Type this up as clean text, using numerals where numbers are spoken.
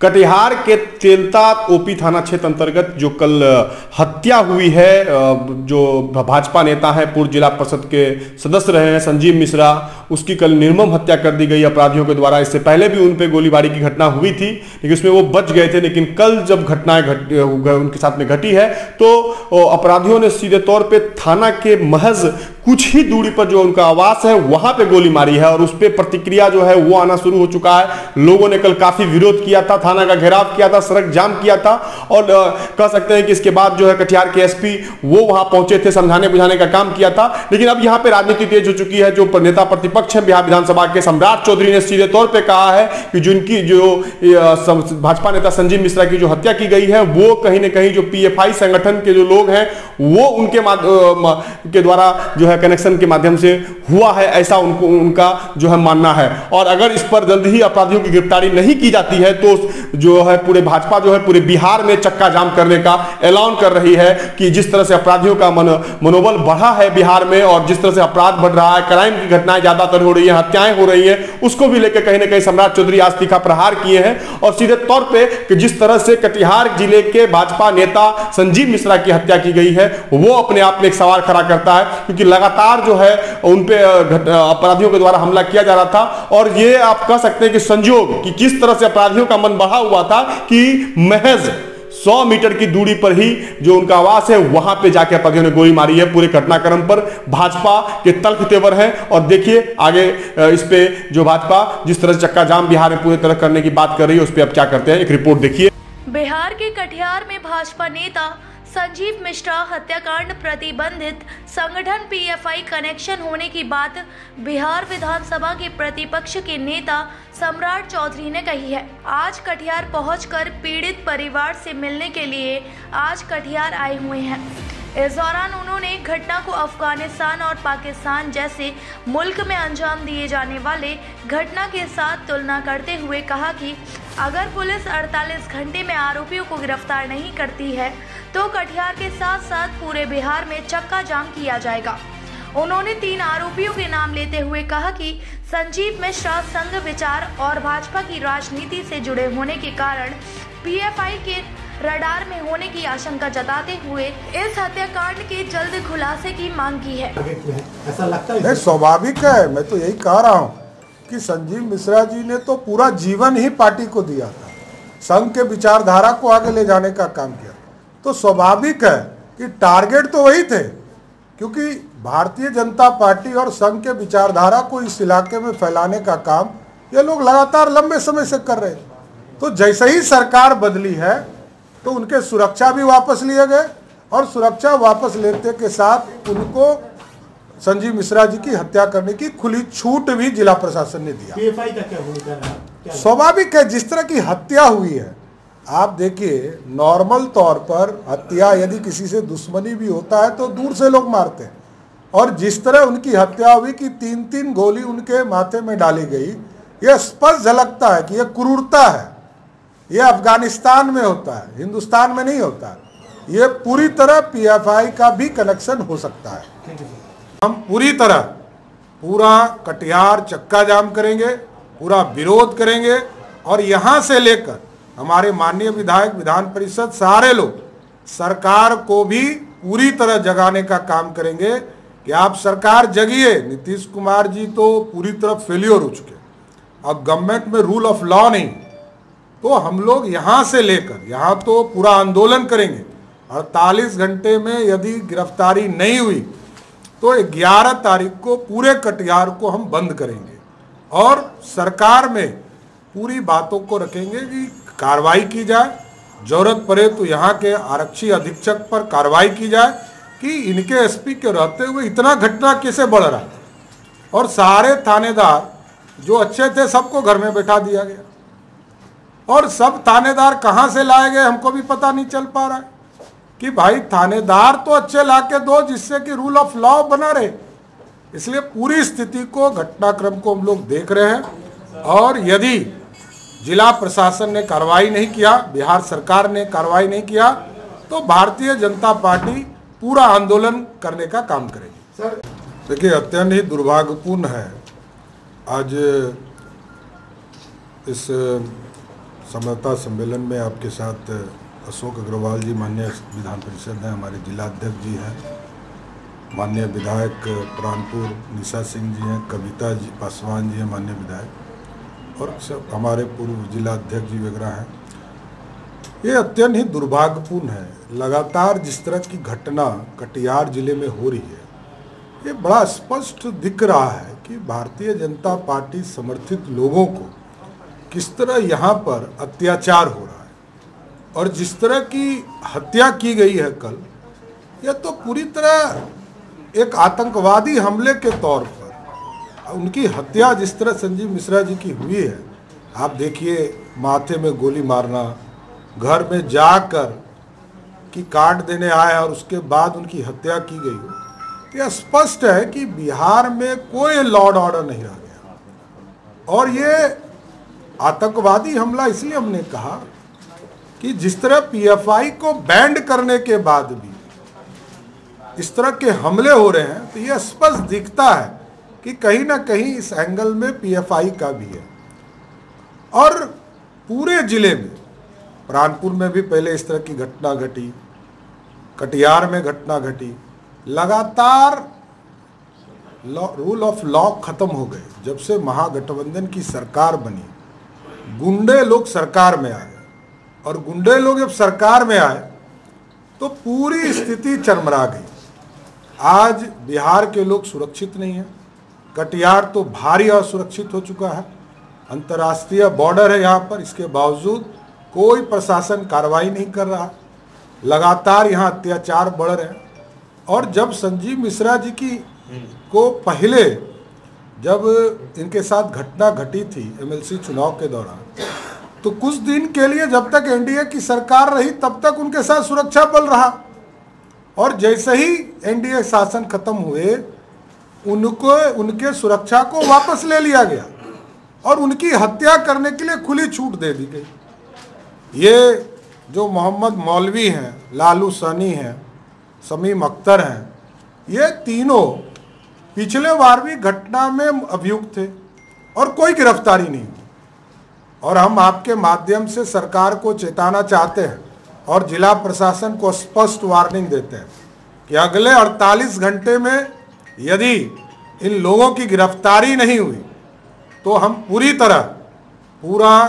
कटिहार के तेलता ओपी थाना क्षेत्र अंतर्गत जो कल हत्या हुई है, जो भाजपा नेता हैं, पूर्व जिला परिषद के सदस्य रहे हैं संजीव मिश्रा, उसकी कल निर्मम हत्या कर दी गई अपराधियों के द्वारा। इससे पहले भी उन पे गोलीबारी की घटना हुई थी, लेकिन उसमें वो बच गए थे। लेकिन कल जब घटनाएं उनके साथ में घटी है तो अपराधियों ने सीधे तौर पर थाना के महज कुछ ही दूरी पर जो उनका आवास है वहां पे गोली मारी है और उस पर प्रतिक्रिया जो है वो आना शुरू हो चुका है। लोगों ने कल काफी विरोध किया था, थाना का घेराव किया था, सड़क जाम किया था और कह सकते हैं कि इसके बाद जो है कटिहार के एसपी वो वहां पहुंचे थे, समझाने बुझाने का काम किया था। लेकिन अब यहां पे राजनीति तेज हो चुकी है। जो नेता प्रतिपक्ष है बिहार विधानसभा के सम्राट चौधरी ने सीधे तौर पर कहा है कि जिनकी जो भाजपा नेता संजीव मिश्रा की जो हत्या की गई है वो कहीं ना कहीं जो पीएफआई संगठन के जो लोग हैं वो उनके द्वारा जो है कनेक्शन के माध्यम से हुआ है, ऐसा उनका जो है मानना है। और अगर इस पर जल्द ही अपराधियों की गिरफ्तारी नहीं की जाती है तो जो है पूरे भाजपा जो है पूरे बिहार में चक्का जाम करने का ऐलान कर रही है कि जिस तरह से अपराधियों का मनोबल बढ़ा है बिहार में और जिस तरह से अपराध बढ़ रहा है, क्राइम की घटनाएं ज्यादातर हो रही है, हत्याएं हो रही है, उसको भी लेकर कहीं ना कहीं सम्राट चौधरी आज तीखा प्रहार किए हैं। और सीधे तौर पे कि जिस तरह से कटिहार जिले के भाजपा नेता संजीव मिश्रा की हत्या की गई है वो अपने आप में एक सवाल खड़ा करता है, क्योंकि लगातार जो है उन पे अपराधियों के द्वारा हमला किया जा रहा था। और ये आप कह सकते हैं कि संयोग कि किस तरह से अपराधियों का मन बढ़ा हुआ था कि महज 100 मीटर की दूरी पर ही जो उनका आवास है वहां पे जाके अपराधियों ने गोली मारी है। पूरे घटनाक्रम पर भाजपा के तल्ख तेवर हैं और देखिए आगे इस पे जो भाजपा जिस तरह से चक्का जाम बिहार में पूरी तरह करने की बात कर रही है उस पर अब क्या करते हैं, एक रिपोर्ट देखिए। बिहार के कटिहार में भाजपा नेता संजीव मिश्रा हत्याकांड प्रतिबंधित संगठन पीएफआई कनेक्शन होने की बात बिहार विधानसभा के प्रतिपक्ष के नेता सम्राट चौधरी ने कही है। आज कटिहार पहुंचकर पीड़ित परिवार से मिलने के लिए आज कटिहार आए हुए हैं। इस दौरान उन्होंने घटना को अफगानिस्तान और पाकिस्तान जैसे मुल्क में अंजाम दिए जाने वाले घटना के साथ तुलना करते हुए कहा कि अगर पुलिस 48 घंटे में आरोपियों को गिरफ्तार नहीं करती है तो कटिहार के साथ साथ पूरे बिहार में चक्का जाम किया जाएगा। उन्होंने 3 आरोपियों के नाम लेते हुए कहा कि संजीव मिश्रा संघ विचार और भाजपा की राजनीति से जुड़े होने के कारण पीएफआई के रडार में होने की आशंका जताते हुए इस हत्याकांड के जल्द खुलासे की मांग की है। ऐसा लगता है स्वाभाविक है। मैं तो यही कह रहा हूँ कि संजीव मिश्रा जी ने तो पूरा जीवन ही पार्टी को दिया था, संघ के विचारधारा को आगे ले जाने का काम किया, तो स्वाभाविक है कि टारगेट तो वही थे, क्योंकि भारतीय जनता पार्टी और संघ के विचारधारा को इस इलाके में फैलाने का काम ये लोग लगातार लंबे समय से कर रहे थे। तो जैसे ही सरकार बदली है तो उनके सुरक्षा भी वापस लिए गए और सुरक्षा वापस लेते के साथ उनको संजीव मिश्रा जी की हत्या करने की खुली छूट भी जिला प्रशासन ने दिया। पीएफआई का क्या भूमिका है? स्वाभाविक है, जिस तरह की हत्या हुई है, आप देखिए नॉर्मल तौर पर हत्या यदि किसी से दुश्मनी भी होता है तो दूर से लोग मारते हैं, और जिस तरह उनकी हत्या हुई कि 3-3 गोली उनके माथे में डाली गई, यह स्पष्ट झलकता है कि यह क्रूरता है। यह अफगानिस्तान में होता है, हिंदुस्तान में नहीं होता है। यह पूरी तरह पीएफआई का भी कनेक्शन हो सकता है। हम पूरी तरह पूरा कटिहार चक्का जाम करेंगे, पूरा विरोध करेंगे और यहाँ से लेकर हमारे माननीय विधायक, विधान परिषद, सारे लोग सरकार को भी पूरी तरह जगाने का काम करेंगे कि आप सरकार जगिए। नीतीश कुमार जी तो पूरी तरह फेलियर हो चुके, अब गवर्नमेंट में रूल ऑफ लॉ नहीं, तो हम लोग यहाँ से लेकर यहाँ तो पूरा आंदोलन करेंगे। 48 घंटे में यदि गिरफ्तारी नहीं हुई तो 11 तारीख को पूरे कटिहार को हम बंद करेंगे और सरकार में पूरी बातों को रखेंगे कि कार्रवाई की जाए, जरूरत पड़े तो यहाँ के आरक्षी अधीक्षक पर कार्रवाई की जाए कि इनके एसपी के रहते हुए इतना घटना कैसे बढ़ रहा है। और सारे थानेदार जो अच्छे थे सबको घर में बैठा दिया गया और सब थानेदार कहाँ से लाए गए हमको भी पता नहीं चल पा रहा है कि भाई थानेदार तो अच्छे लाके दो जिससे कि रूल ऑफ लॉ बना रहे। इसलिए पूरी स्थिति को, घटनाक्रम को हम लोग देख रहे हैं और यदि जिला प्रशासन ने कार्रवाई नहीं किया, बिहार सरकार ने कार्रवाई नहीं किया तो भारतीय जनता पार्टी पूरा आंदोलन करने का काम करेगी। सर देखिए, अत्यंत ही दुर्भाग्यपूर्ण है आज इस समता सम्मेलन में आपके साथ अशोक अग्रवाल जी माननीय विधान परिषद हैं, हमारे जिला अध्यक्ष जी हैं, माननीय विधायक प्राणपुर निशा सिंह जी हैं, कविता जी पासवान जी हैं माननीय विधायक, और सब हमारे पूर्व जिला अध्यक्ष जी वगैरह हैं। ये अत्यंत ही दुर्भाग्यपूर्ण है। लगातार जिस तरह की घटना कटिहार जिले में हो रही है, ये बड़ा स्पष्ट दिख रहा है कि भारतीय जनता पार्टी समर्थित लोगों को किस तरह यहाँ पर अत्याचार हो रहा है। और जिस तरह की हत्या की गई है कल, यह तो पूरी तरह एक आतंकवादी हमले के तौर पर उनकी हत्या जिस तरह संजीव मिश्रा जी की हुई है। आप देखिए, माथे में गोली मारना, घर में जाकर कि कार्ड देने आए और उसके बाद उनकी हत्या की गई। यह स्पष्ट है कि बिहार में कोई लॉ एंड ऑर्डर नहीं रह गया। और ये आतंकवादी हमला इसलिए हमने कहा कि जिस तरह पीएफआई को बैंड करने के बाद भी इस तरह के हमले हो रहे हैं, तो यह स्पष्ट दिखता है कि कहीं ना कहीं इस एंगल में पीएफआई का भी है। और पूरे जिले में, प्राणपुर में भी पहले इस तरह की घटना घटी, कटिहार में घटना घटी, लगातार रूल ऑफ लॉ खत्म हो गए। जब से महागठबंधन की सरकार बनी, गुंडे लोग सरकार में आ गए, और गुंडे लोग जब सरकार में आए तो पूरी स्थिति चरमरा गई। आज बिहार के लोग सुरक्षित नहीं हैं। कटिहार तो भारी असुरक्षित हो चुका है, अंतर्राष्ट्रीय बॉर्डर है यहाँ पर, इसके बावजूद कोई प्रशासन कार्रवाई नहीं कर रहा। लगातार यहाँ अत्याचार बढ़ रहे हैं। और जब संजीव मिश्रा जी की को पहले जब इनके साथ घटना घटी थी एमएलसी चुनाव के दौरान, तो कुछ दिन के लिए जब तक एनडीए की सरकार रही तब तक उनके साथ सुरक्षा बल रहा। और जैसे ही एनडीए शासन खत्म हुए, उनके सुरक्षा को वापस ले लिया गया और उनकी हत्या करने के लिए खुली छूट दे दी गई। ये जो मोहम्मद मौलवी हैं, लालू सनी हैं, शमीम अख्तर हैं, ये तीनों पिछले बार भी घटना में अभियुक्त थे और कोई गिरफ्तारी नहीं हुई। और हम आपके माध्यम से सरकार को चेताना चाहते हैं और जिला प्रशासन को स्पष्ट वार्निंग देते हैं कि अगले 48 घंटे में यदि इन लोगों की गिरफ्तारी नहीं हुई तो हम पूरा